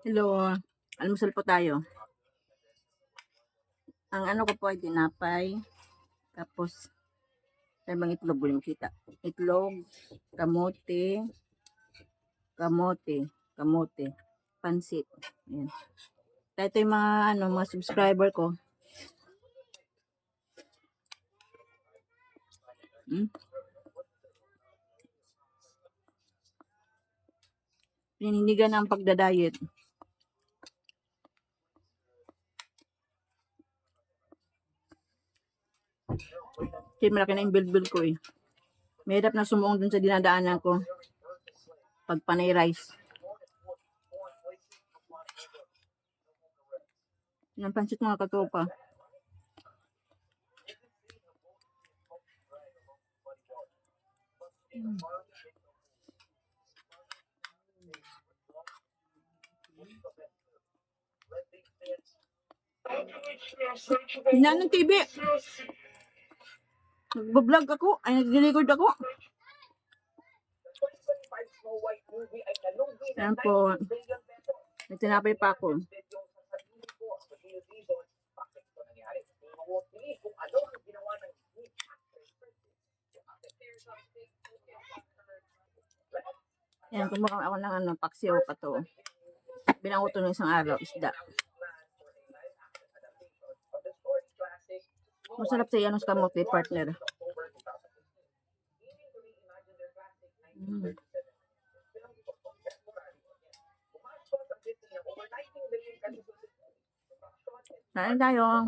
Hello, almusal po tayo. Ang ano ko po ay tinapay, tapos may itlog, hindi kita. Itlog, kamote, kamote, pansit. Ayan. Ito yung mga subscriber ko. Pininigan ng pagda-diet. Kasi malaki na yung bilbil ko eh. Mahirap na sumuong dun sa dinadaanan ko. Pag panay rice. Yung pansit mga katopa. Hinaan ng TV. Nag-vlog ako. Ay, nag-record ako. Ayan po. Nagtinapay pa ako. Ayan, kumuha ako ng paksiw pa to. Binango to ng isang araw, isda. Masarap sa yan, kamote, partner. Kain tayo.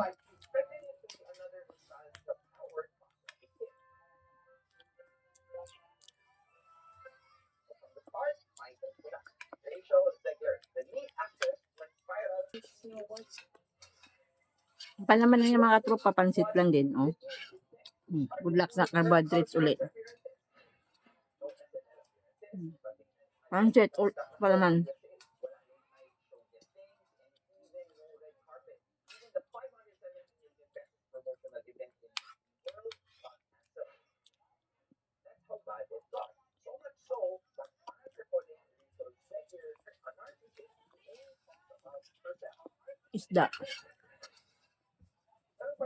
Pa naman yung mga tropa, pansit lang din, oh. Good luck sa carbohydrates ulit. Pansit pa naman. Isda. You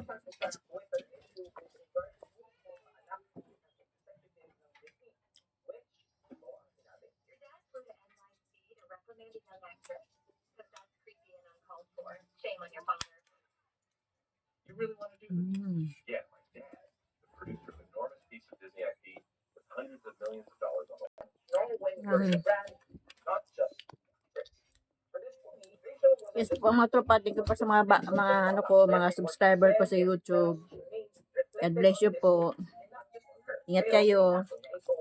really want to do this? Yeah, my dad, the producer of enormous piece of Disney IP with hundreds of millions of dollars on the line. Not just Yes po mga tropa, thank you po sa mga subscriber ko sa YouTube. God bless you po. Ingat kayo.